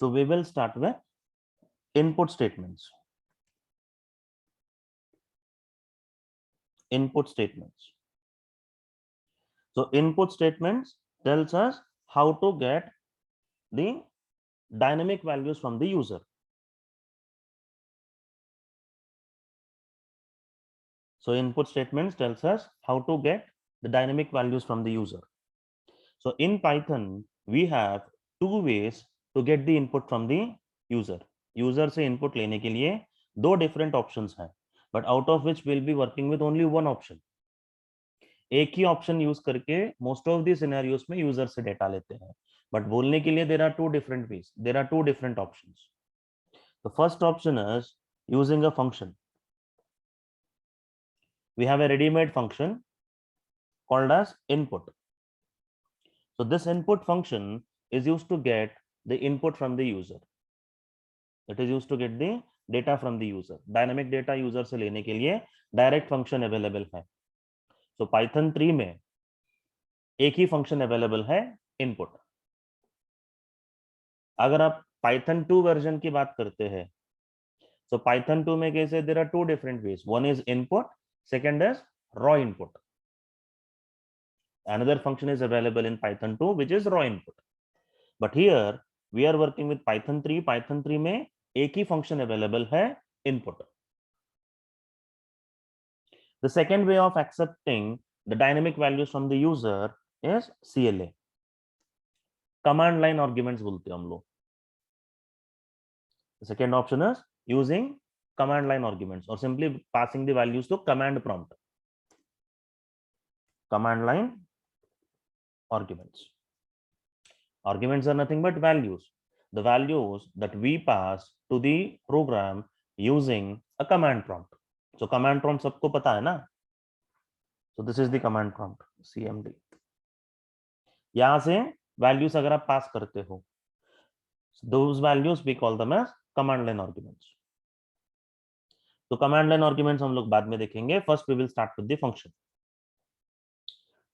So we will start with input statements. Input statements. So input statements tells us how to get the dynamic values from the user. So input statements tells us how to get the dynamic values from the user. So in Python, we have two ways to get the input from the user. User से input लेने के लिए दो different options हैं, but out of which we'll be working with only one option. एक ही option use करके most of the scenarios में यूजर से डेटा लेते हैं, बट बोलने के लिए there are two different ways, there are two different options. The first option is using a function. We have a ready-made function called as input. So this input function is used to get the input from the user. It is used to get the data from the user. Dynamic data user से लेने के लिए direct function available है. So Python 3 में एक ही function available है, input. अगर आप Python 2 वर्जन की बात करते हैं, so Python 2 में कैसे, there are two different ways. One is input, second is raw input. Another function is available in Python 2 which is raw input. But here we are working with Python 3. Python 3 में एक ही function available है, input. The second way of accepting the dynamic values from the user is CLA. Command line arguments बोलते हैं हम लोग. The second option is using command line arguments or simply passing the values to command prompt. Command line arguments. Arguments are nothing but values. The values that we pass to the program using a command prompt. So command prompt सबको पता है ना? So this is the command prompt, CMD. यहाँ से values अगर आप pass करते हो, those values we call them as command line arguments. तो command line arguments हम लोग बाद में देखेंगे. First we will start with the function.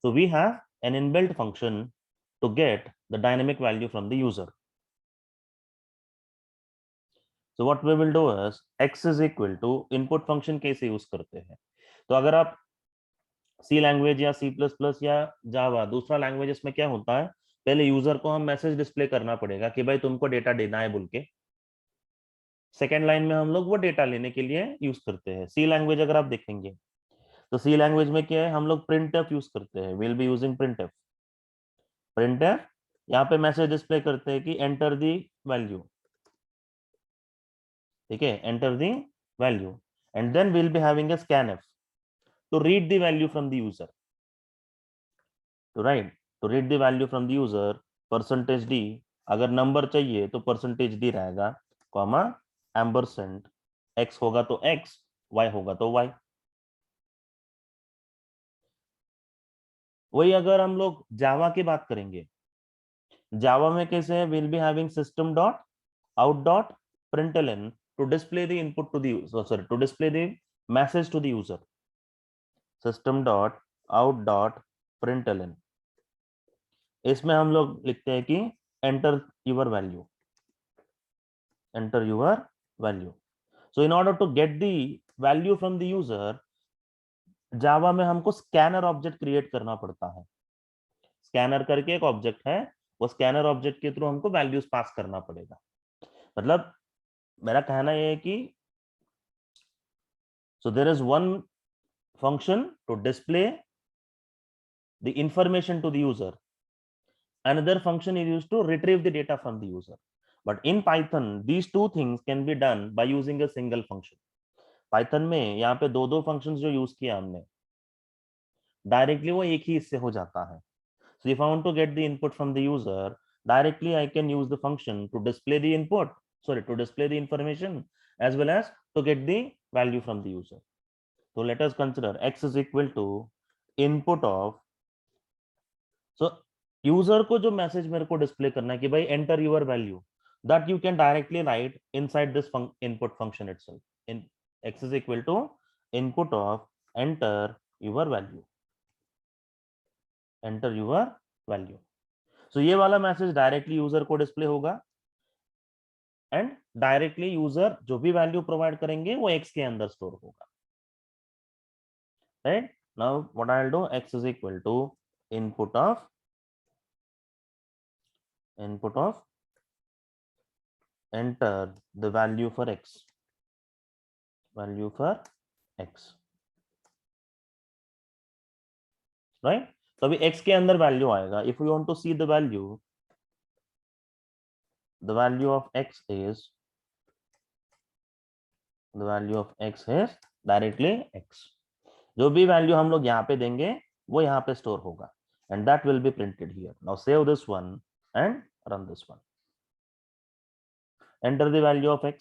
So we have an inbuilt function to get the dynamic value from the user. So what we will do is x is equal to input function कैसे use करते हैं. तो अगर आप C language या C++ या जावा दूसरा languages में क्या होता है, पहले यूजर को हम मैसेज डिस्प्ले करना पड़ेगा कि भाई तुमको डेटा देना है बोल के. सेकेंड लाइन में हम लोग वो डेटा लेने के लिए यूज करते हैं. C लैंग्वेज अगर आप देखेंगे तो C लैंग्वेज में क्या है, हम लोग printf यूज करते हैं. Will be using printf. printf यहाँ पे मैसेज डिस्प्ले करते हैं कि एंटर दी वैल्यू. ठीक है, enter the value and then will be having a scanf to read the value from the user. To read the value from the user, %d, अगर number चाहिए तो %d रहेगा, comma एम्बरसेंड, x होगा तो x, y होगा तो y. वही अगर हम लोग जावा की बात करेंगे, जावा में कैसे है, will be having system dot out dot println to display the input to the, sorry, to display the message to the user. System dot out dot println, इसमें हम लोग लिखते हैं कि enter your value, enter your value. So in order to get the value from the user, Java में हमको scanner object create करना पड़ता है. स्कैनर करके एक ऑब्जेक्ट है, वो स्कैनर ऑब्जेक्ट के थ्रू हमको वैल्यूज पास करना पड़ेगा. मतलब मेरा कहना यह है कि so there is one function to display the information to the user, another function is used to retrieve the data from the user. But in Python these two things can be done by using a single function. Python में यहाँ पे दो functions जो use किया हमने, directly वो एक ही इससे हो जाता है. So if I want to get the input from the user, directly I can use the function to display the input, to display the information as well as to get the value from the user. So let us consider x is equal to input of, so user को जो message मेरे को display करना है कि भाई enter your value, that you can directly write inside this input function itself. In x is equal to input of enter your value, enter your value. So ये वाला मैसेज डायरेक्टली यूजर को display होगा. And directly user जो भी value provide करेंगे वो x के अंदर स्टोर होगा, right? Now what I will do, x is equal to input of enter the value for x, right? तो अभी x के अंदर वैल्यू आएगा. If you want to see the value of x is directly x. जो भी value हम लोग यहाँ पे देंगे वो यहाँ पे स्टोर होगा, and that will be printed here. Now save this one and run this one. Enter the value of x.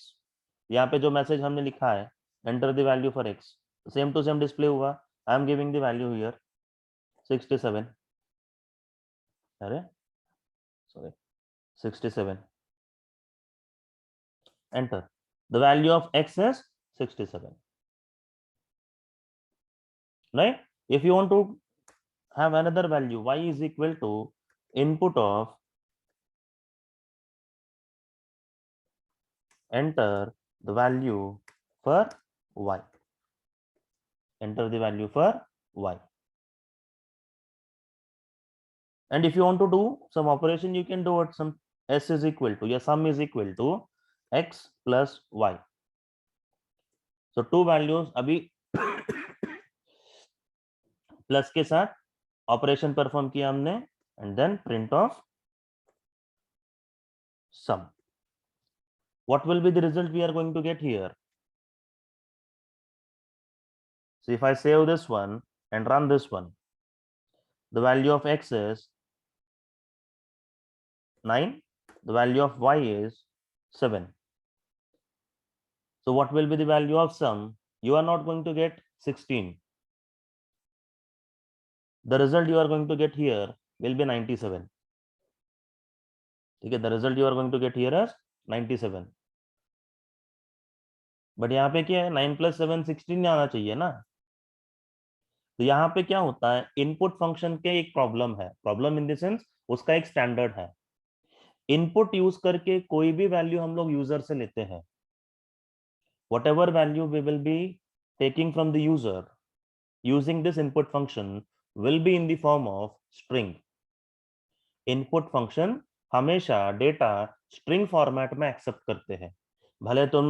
यहाँ पे जो मैसेज हमने लिखा है enter the value for x, same to same display हुआ. I am giving the value here 67. अरे sorry 67. enter. The value of x is 67, right? If you want to have another value, y is equal to input of enter the value for y. Enter the value for y. And if you want to do some operation, you can do it. Some s is equal to, या sum is equal to x plus y. So two values अभी plus के साथ operation perform किया हमने, and then print of sum. What will be the result we are going to get here? So if I save this one and run this one, the value of x is 9, the value of y is 7. So what will be the value of sum? You are not going to get 16. The result you are going to get here will be 97. ठीक है, the result you are going to get here is 97. But यहाँ पे क्या है, 9 + 7 16 आना चाहिए ना. तो यहाँ पे क्या होता है, इनपुट फंक्शन के एक प्रॉब्लम है. प्रॉब्लम इन द सेंस उसका एक स्टैंडर्ड है. इनपुट यूज करके कोई भी वैल्यू हम लोग यूजर से लेते हैं. whatever value we will be taking from the user using this input function will be in the form of string. input function हमेशा डेटा स्ट्रिंग फॉर्मेट में एक्सेप्ट करते हैं. भले तुम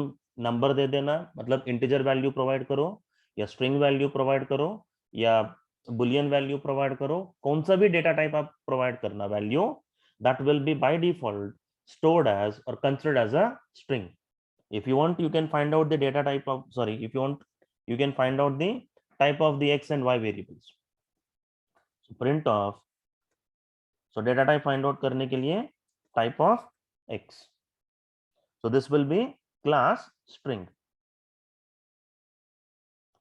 नंबर दे देना, मतलब इंटीजर वैल्यू प्रोवाइड करो, या स्ट्रिंग वैल्यू प्रोवाइड करो, या बुलियन वैल्यू प्रोवाइड करो, कौन सा भी डेटा टाइप आप प्रोवाइड करना value, that will be by default stored as or considered as a string. If you want, you can find out the data type of, sorry, if you want, you can find out the type of the x and y variables. So print of, so data type find out करने के लिए type of x. So this will be class string.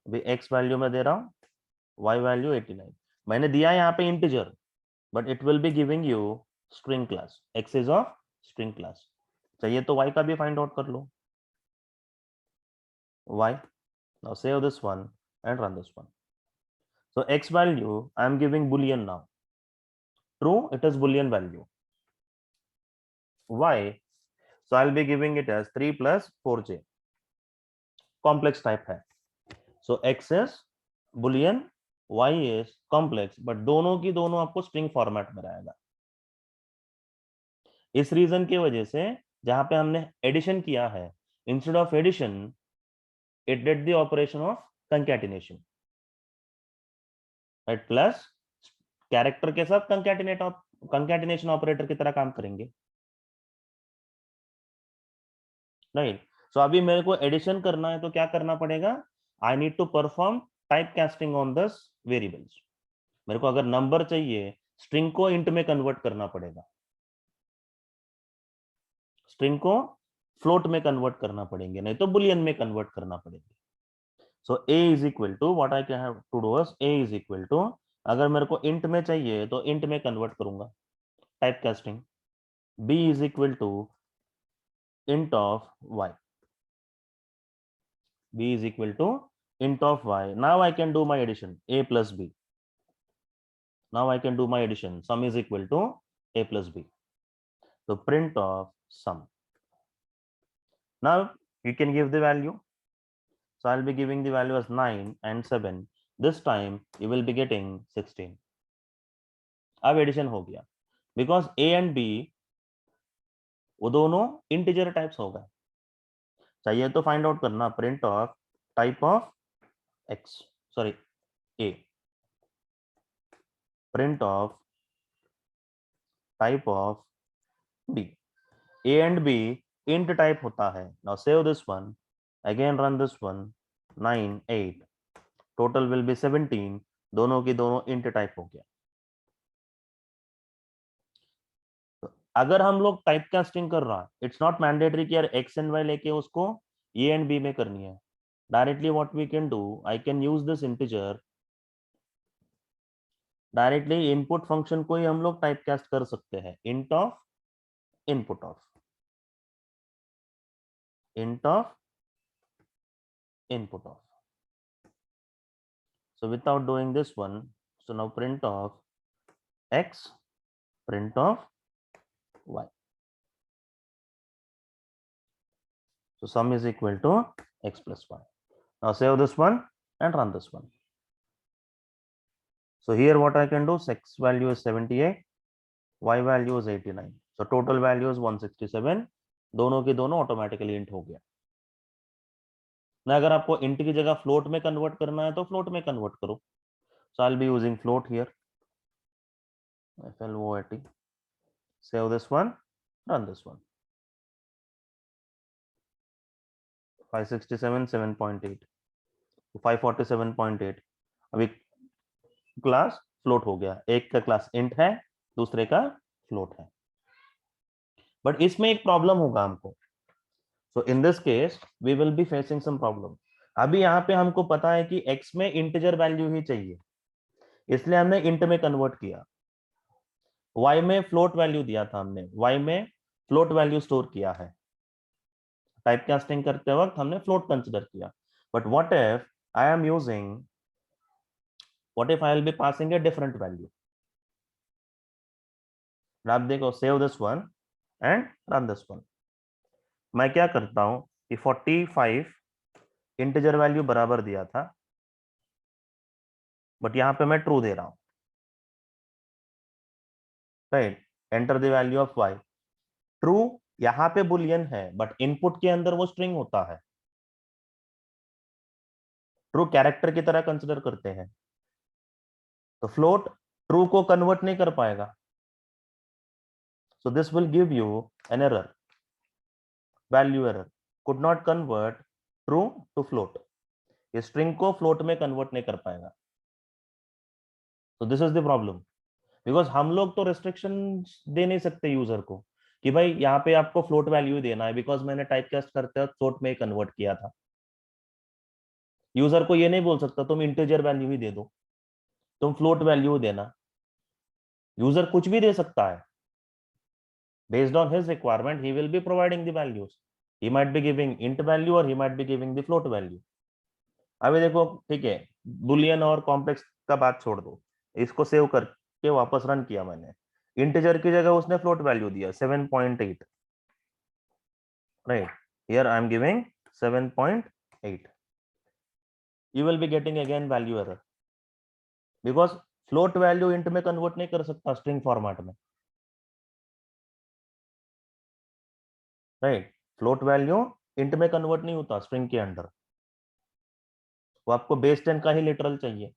अभी x value में दे रहा हूँ, y value 89. मैंने दिया यहाँ पे integer, but it will be giving you string class. x is of string class. चाहिए तो y का भी find out कर लो. y. Now save this one and run this one. So x value I am giving boolean now. True, it is boolean value. Y, so I'll be giving it as 3 plus 4j. Complex type है. So x is boolean, y is complex, but दोनों की दोनों आपको string format में रहेगा. इस reason की वजह से जहां पे हमने एडिशन किया है, instead of addition it did the operation of concatenation, right? Plus character के साथ कंकैटिनेशन ऑपरेटर की तरह काम करेंगे, राइट? सो अभी मेरे को एडिशन करना है तो क्या करना पड़ेगा, I need to perform type casting on this variables. मेरे को अगर नंबर चाहिए, स्ट्रिंग को इंट में कन्वर्ट करना पड़ेगा, स्ट्रिंग को फ्लोट में कन्वर्ट करना पड़ेंगे, नहीं तो बुलियन में कन्वर्ट करना पड़ेगा. So a is equal to what I can have to do is a is equal to, अगर मेरे को इंट में चाहिए तो इंट में कन्वर्ट करूंगा, type casting. b is equal to int of y. b is equal to int of y. Now I can do my addition, a plus b. Now I can do my addition, sum is equal to a plus b. So print of sum. Now you can give the value. So I'll be giving the value as 9 and 7. This time you will be getting 16. अब addition हो गया because A and B वो दोनों integer types हो गए. चाहिए तो find out करना print of type of x, sorry a, print of type of b. A and b int type होता है. Now save this one, again run this one. 9 8 total will be 17. दोनों की दोनों इंट टाइप हो गया. अगर हम लोग टाइप कास्टिंग कर रहा है, इट्स नॉट मैंडेटरी कि यार एक्स एंड वाई लेके उसको ए एंड बी में करनी है. Directly what we can do, I can use this integer directly input function को ही हम लोग टाइप कास्ट कर सकते हैं. Int of input of, int of input of. So without doing this one, so now print of x, print of y. So sum is equal to x plus y. Now save this one and run this one. So here what I can do, x value is 78, y value is 89. So total value is 167. दोनों की दोनों automatically int हो गया ना. अगर आपको int की जगह फ्लोट में कन्वर्ट करना है तो फ्लोट में कन्वर्ट करो. So I'll be using float here. float. Save this one, run this one. 567 7.8, 547.8. अभी क्लास फ्लोट हो गया. एक का क्लास इंट है, दूसरे का फ्लोट है. बट इसमें एक प्रॉब्लम होगा हमको. So in this case we will be facing some problem. अभी यहाँ पे हमको पता है कि x में इंटीजर वैल्यू ही चाहिए, इसलिए हमने इंट में कन्वर्ट किया. y में फ्लोट वैल्यू दिया था हमने, y में फ्लोट वैल्यू स्टोर किया है. टाइप कास्टिंग करते वक्त हमने फ्लोट कंसिडर किया. But what if I am using, what if I will be passing a different value. आप देखो, save this one and run this one. मैं क्या करता हूं कि 45 इंटीजर वैल्यू बराबर दिया था, बट यहां पे मैं ट्रू दे रहा हूं. Right, enter the value of y. True यहां पे बुलियन है, बट इनपुट के अंदर वो स्ट्रिंग होता है. ट्रू कैरेक्टर की तरह कंसिडर करते हैं, तो फ्लोट ट्रू को कन्वर्ट नहीं कर पाएगा. So this will give you an error, value error, could not convert true to float. ये स्ट्रिंग को फ्लोट में कन्वर्ट नहीं कर पाएगा. तो this is the problem. Because हम लोग तो रेस्ट्रिक्शन दे नहीं सकते यूजर को कि भाई यहाँ पे आपको फ्लोट वैल्यू देना है, बिकॉज मैंने टाइपकास्ट करते वक्त फ्लोट में कन्वर्ट किया था. यूजर को ये नहीं बोल सकता तुम इंटीजर वैल्यू ही दे दो, तुम फ्लोट वैल्यू देना. यूजर कुछ भी दे सकता है. Based on his requirement, he will be providing the values. He might be giving int value or he might be giving the float value. अभी देखो, ठीक है, बुलियन और कॉम्प्लेक्स का बात छोड़ दो, इसको सेव करके वापस रन किया मैंने. इंटीजर की जगह उसने फ्लोट वैल्यू दिया 7.8. Right, here I am giving 7.8. you will be getting again value error because float value int में कन्वर्ट नहीं कर सकता स्ट्रिंग फॉर्मेट में. राइट, फ्लोट वैल्यू इंट में कन्वर्ट नहीं होता स्ट्रिंग के अंदर, वो आपको बेस 10 का ही लिटरल चाहिए.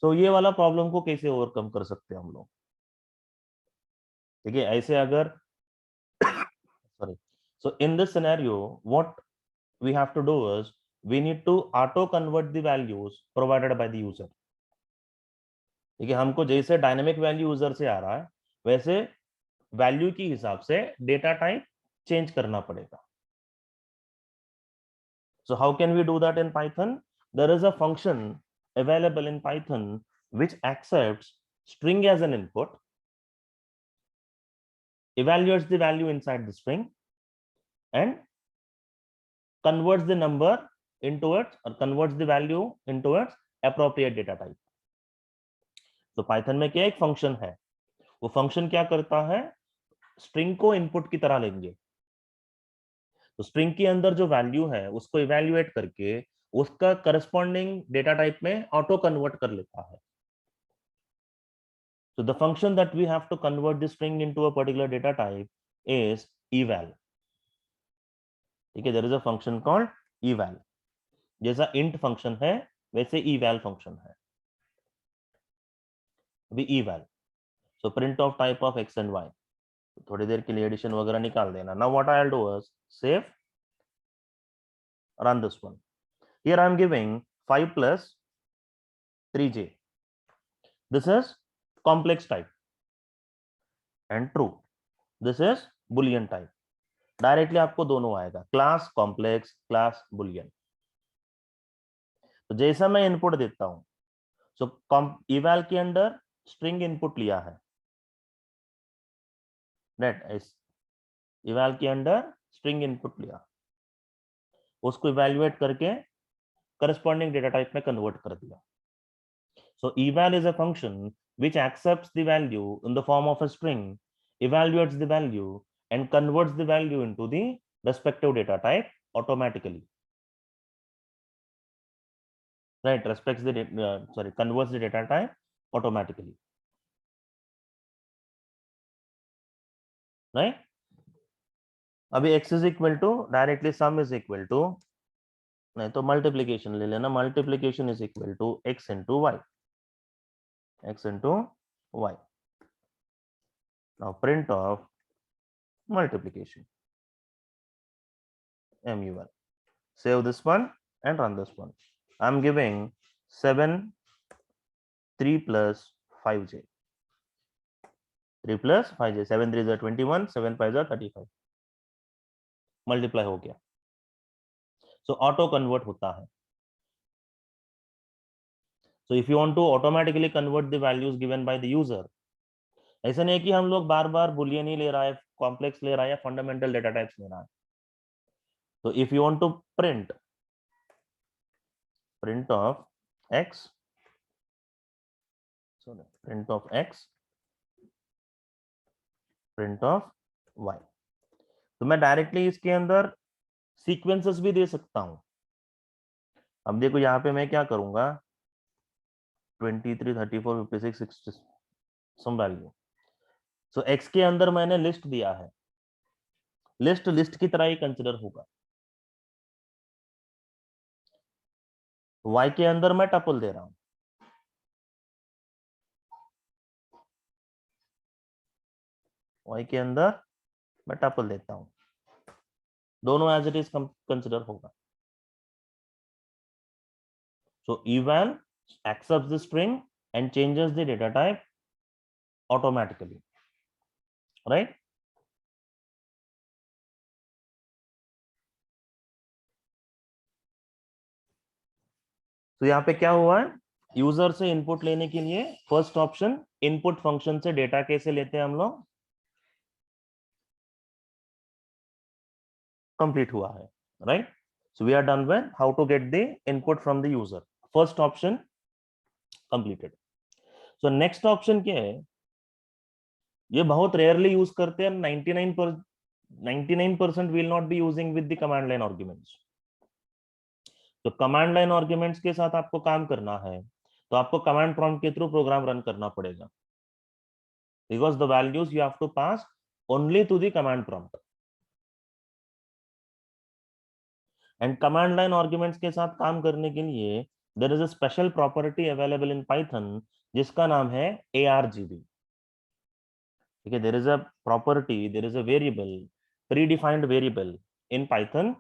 तो ये वाला प्रॉब्लम को कैसे ओवरकम कर सकते हैं हम लोग. ठीक है, ऐसे अगर sorry, so in this scenario what we have to do is we need to auto convert the values provided by the user. ठीक है, हमको जैसे डायनेमिक वैल्यू यूजर से आ रहा है, वैसे वैल्यू के हिसाब से डेटा टाइप चेंज करना पड़ेगा. So how can we do that in Python? There is a function available in Python which accepts string as an input, evaluates the value inside the string, and converts the number into its, or converts the value into its appropriate data type. तो Python में क्या एक function है, वो function क्या करता है, string को इनपुट की तरह लेंगे, तो स्ट्रिंग के अंदर जो वैल्यू है उसको इवैल्यूएट करके उसका करस्पॉन्डिंग डेटा टाइप में ऑटो कन्वर्ट कर लेता है. So the function that we have to convert the string into a particular data type is eval. ठीक है, there is a function called eval. जैसा int function है वैसे eval function है. अभी eval. So print of type of x and y. थोड़ी देर के लिए एडिशन वगैरह निकाल देना. Now what I'll do is save, run this one. Here I'm giving 5 plus 3j. This is complex type and true. This is boolean type. Directly आपको दोनों आएगा, class complex, class Boolean. तो जैसा मैं इनपुट देता हूं, सो इवैल के अंदर स्ट्रिंग इनपुट लिया है, इवैल के अंदर स्ट्रिंग इनपुट लिया, उसको इवैल्यूएट करके करस्पॉन्डिंग डेटा टाइप में कन्वर्ट कर दिया. So eval is a function which accepts the value in the form of a string, evaluates the value and converts the value into the respective data type automatically. Right, converts the data type automatically. Right? अभी x is equal to directly sum is equal to, नहीं तो multiplication ले लेना, multiplication is equal to x into y. X into y. Now print of multiplication. MUL. Save this one and run this one. I'm giving 7, 3 plus 5j. 3 plus 5j. 7 3 is 21, 7 5 is 35. Multiply हो गया. सो auto convert होता है. So if you want to automatically convert the values given by the user, ऐसा नहीं कि हम लोग बार बार Boolean ही ले रहा है, कॉम्प्लेक्स ले रहा है या फंडामेंटल डेटा टाइप्स ले रहा है. तो if you want to print of x, print of x, print of y, तो मैं डायरेक्टली इसके अंदर सीक्वेंसेस भी दे सकता हूं. अब देखो यहाँ पे मैं क्या करूंगा, 23 34 56 60 सम वैल्यू. सो x के अंदर मैंने लिस्ट दिया है, लिस्ट की तरह ही कंसिडर होगा. y के अंदर मैं टपल दे रहा हूं, y के अंदर मैं टपल देता हूं, दोनों एज इट इज कंसिडर होगा. सो eval accepts the string and changes the data type automatically, right? तो यहाँ पे क्या हुआ है, यूजर से इनपुट लेने के लिए फर्स्ट ऑप्शन इनपुट फंक्शन से डेटा कैसे लेते हैं हम लोग, कंप्लीट हुआ है, right? So we are done with how to get the input from the user. First option completed. So next option क्या है, ये बहुत रेयरली यूज करते हैं. 99% will not be using with the command line arguments. तो command line arguments के साथ आपको काम करना है तो आपको कमांड प्रॉम्प्ट के थ्रू प्रोग्राम रन करना पड़ेगा, because the values you have to pass only to the command prompt. And command line arguments के साथ काम करने के लिए there is a special property available in Python जिसका नाम है argv. ठीक है, there is a property, there is a variable, predefined variable in Python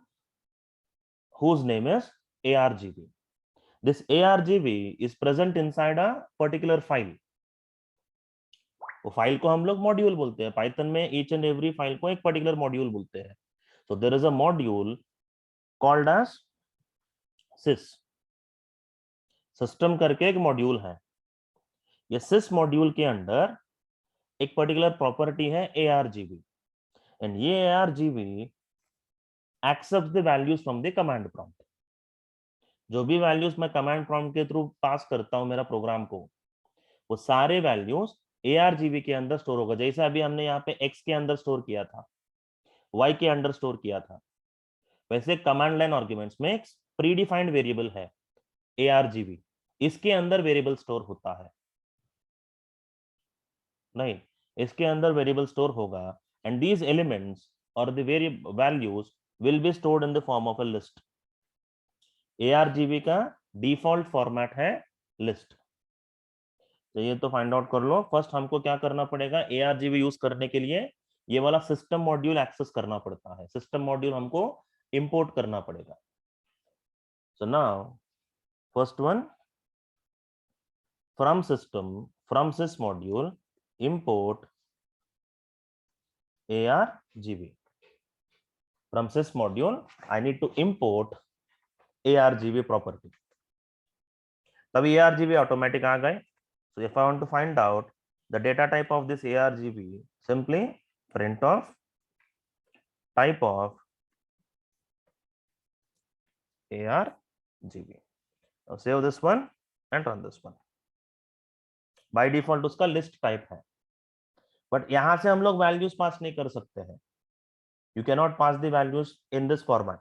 whose name is argv. This argv is present inside a particular file. वो file को हम लोग module बोलते हैं. पाइथन में ईच एंड एवरी फाइल को एक particular module बोलते हैं. So there is a module called as sys. System करके एक मॉड्यूल है. ये sys मॉड्यूल के अंदर एक पर्टिकुलर प्रॉपर्टी है argv, एंड ये argv accepts the values from the command prompt. जो भी वैल्यूज मैं कमांड प्रॉम्प्ट के थ्रू पास करता हूं मेरा प्रोग्राम को, वो सारे वैल्यूज ARGB के अंदर स्टोर होगा। जैसे अभी हमने यहाँ पे X के अंदर स्टोर किया था, Y के अंदर स्टोर किया था, वैसे कमांड लाइन आर्ग्यूमेंट्स में एक प्रीडिफाइंड वेरिएबल है ARGB, इसके अंदर वेरिएबल स्टोर होता है। नहीं, इसके अंदर वेरिएबल स्टोर होगा एंड दीज एलिमेंट्स और the values will be stored in the form of a list. ARGB का डिफॉल्ट फॉर्मेट है लिस्ट। तो ये तो फाइंड आउट कर लो। फर्स्ट हमको क्या करना पड़ेगा, ARGB यूज करने के लिए ये वाला सिस्टम मॉड्यूल एक्सेस करना पड़ता है। सिस्टम मॉड्यूल हमको इंपोर्ट करना पड़ेगा। So now first one, from system, from sys module, import ARGB. From sys module I need to import ARGB property. तब ARGB automatic आ गए। So if I want to find out the data type of this ARGB, simply print of type of ARGB. Now save this one and run this one. By default उसका list type है, but यहाँ से हम लोग values pass नहीं कर सकते हैं। You cannot pass the values in this format.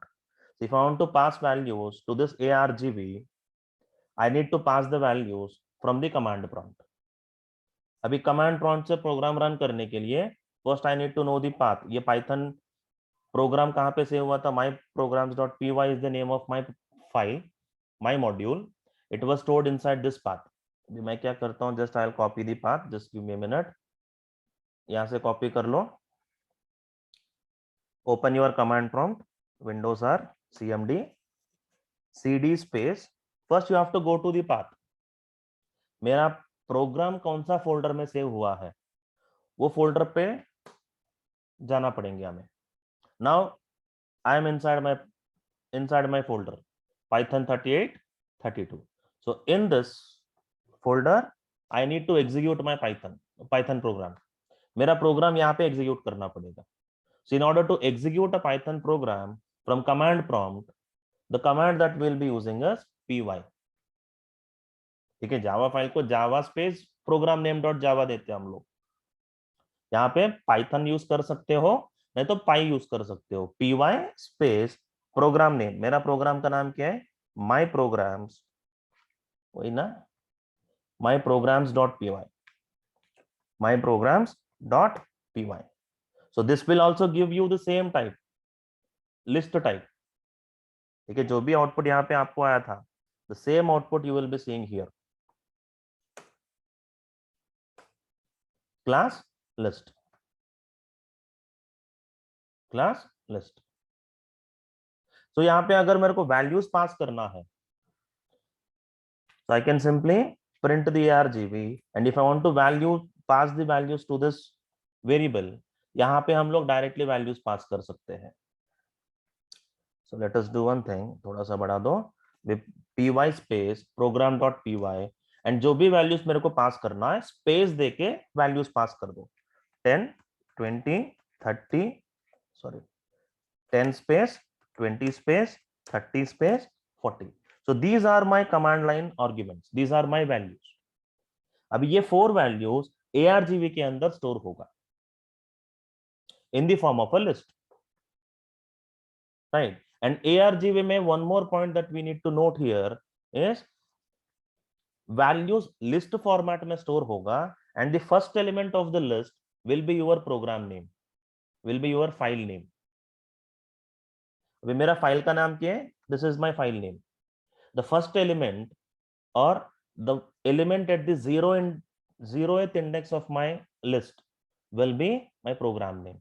So if I want to pass values to this ARGB, I need to pass the values from the command prompt. अभी command prompt से program run करने के लिए first I need to know the path. ये Python programme कहाँ पे save हुआ था? My programs.py is the name of my file, my module. It was stored inside this path. अभी मैं क्या करता हूँ, just I'll copy the path. Just give me a minute. यहाँ से copy कर लो. Open your command prompt. Windows R CMD CD space. First you have to go to the path. मेरा programme कौन सा फोल्डर में सेव हुआ है वो फोल्डर पे जाना पड़ेंगे हमें। Now I am inside my folder Python 3832. So in this folder I need to execute my Python program. मेरा प्रोग्राम यहाँ पे एग्जीक्यूट करना पड़ेगा। So in order to execute a Python program from command prompt, the command that we'll be using is py. ठीक है, Java file को Java space program name dot Java देते हैं हम लोग। यहाँ पे पाइथन यूज कर सकते हो, नहीं तो पाई यूज कर सकते हो। py स्पेस प्रोग्राम नेम, मेरा प्रोग्राम का नाम क्या है, माई प्रोग्राम्स, वही ना, my programs dot py, my programs dot py. So this will also give you the same type, list type. ठीक है, जो भी आउटपुट यहाँ पे आपको आया था, the same output you will be seeing here. Class list, class list. तो यहाँ पे अगर मेरे को वैल्यूज पास करना है, so I can simply print the ARGB and if I want to pass the values to this variable, यहाँ पे हम लोग डायरेक्टली वैल्यूज पास कर सकते हैं। So let us do one thing, थोड़ा सा बढ़ा दो, py space program dot py and जो भी वैल्यूज मेरे को पास करना है स्पेस देके वैल्यूज पास कर दो। 10 20 30 sorry 10 space 20 space 30 space 40. So these are my command line arguments, these are my values. अब ये 4 values ARGB के अंदर स्टोर होगा in the form of a list, right? And ARGB में one more point that we need to note here is values list format में store होगा and the first element of the list will be your program name, will be your file name. अभी मेरा file का नाम क्या है, this is my file name. The first element or the element at the 0th index of my list will be my program name.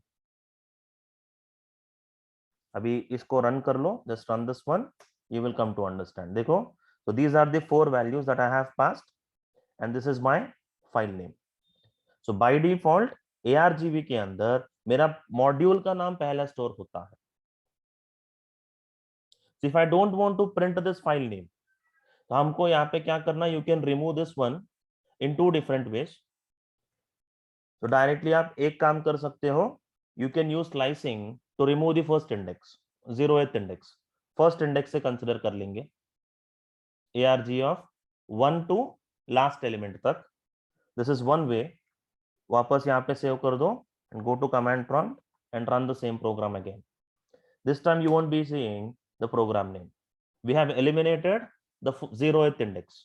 अभी इसको run कर लो, just run this one, you will come to understand. देखो, so these are the 4 values that I have passed and this is my file name. So by default ARGB के अंदर मेरा module का नाम पहला स्टोर होता है। So if I don't want to print this file name, तो हमको यहाँ पे क्या करना, you can remove this one in 2 different ways. तो डायरेक्टली आप एक काम कर सकते हो, you can use slicing to remove the first index, 0th index, first index से कंसिडर कर लेंगे ARG of 1 to last element तक. This is one way. वापस यहाँ पे सेव कर दो and go to command prompt and run the same program again. This time you won't be seeing the program name. We have eliminated the 0th index.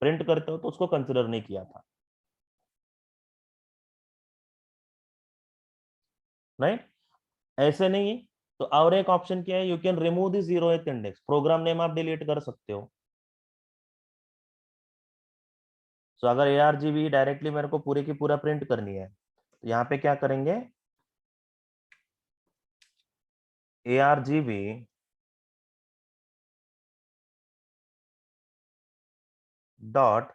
Print करते हो तो उसको consider नहीं किया था, राइट? ऐसे नहीं तो और एक ऑप्शन क्या है, you can remove the 0th index, program name आप डिलीट कर सकते हो। सो अगर ARGB डायरेक्टली मेरे को पूरे की पूरा प्रिंट करनी है तो यहाँ पे क्या करेंगे, ARGB dot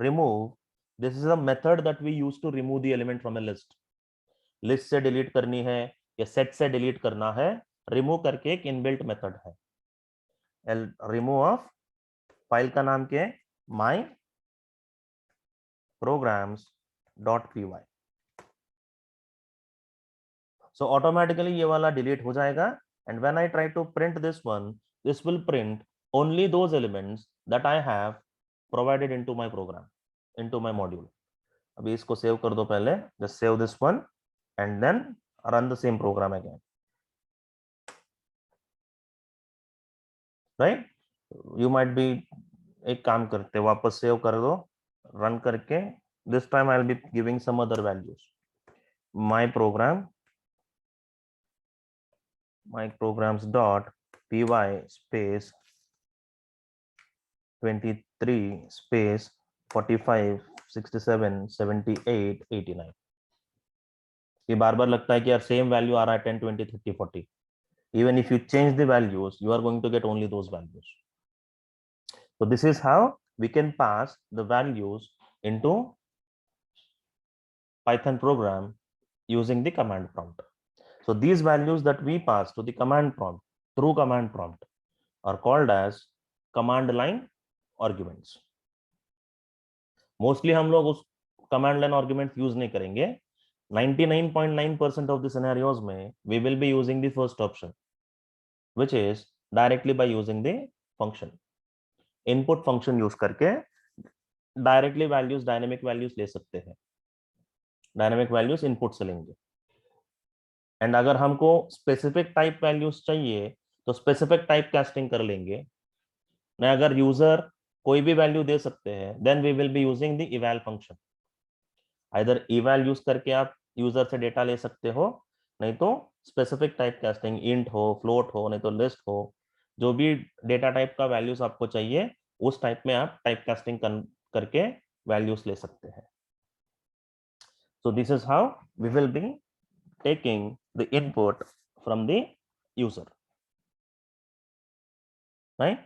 remove, this is a method that we use to remove the element from a list. List से डिलीट करनी है या सेट से डिलीट करना है, रिमूव करके एक इनबिल्ट मेथड है। रिमूव ऑफ, फाइल का नाम क्या है, my programs dot py। So automatically ये वाला डिलीट हो जाएगा and when I try to print this one, this will print only those elements that I have provided into my program, into my module. अभी इसको save कर दो पहले, just save this one and then run the same program again, right? You might B, एक काम करते वापस save कर दो, रन करके this time I will be giving some other values, my programs dot py space 23 space 45 67 78 89। ये बार बार लगता है कि यार सेम वैल्यू आ रहा है 10 20 30 40, even if you change the values you are going to get only those values. So this is how we can pass the values into Python program using the command prompt. So these values that we pass to the command prompt through command prompt are called as command line arguments. Mostly हम लोग उस command line arguments use नहीं करेंगे। 99.9% of the scenarios में we will be using the first option, which is directly by using the function. Input function use करके directly values, dynamic values ले सकते हैं, dynamic values input से लेंगे। And अगर हमको स्पेसिफिक टाइप वैल्यूज चाहिए तो स्पेसिफिक टाइप कास्टिंग कर लेंगे। मैं अगर यूजर कोई भी वैल्यू दे सकते हैं, then we will be using the eval function. Either eval use करके आप यूजर से डेटा ले सकते हो, नहीं तो स्पेसिफिक टाइप कास्टिंग, इंट हो, फ्लोट हो, नहीं तो लिस्ट हो, जो भी डेटा टाइप का वैल्यूज आपको चाहिए उस टाइप में आप टाइप कास्टिंग करके वैल्यूज ले सकते हैं। So this is how we will be taking the input from the user, right?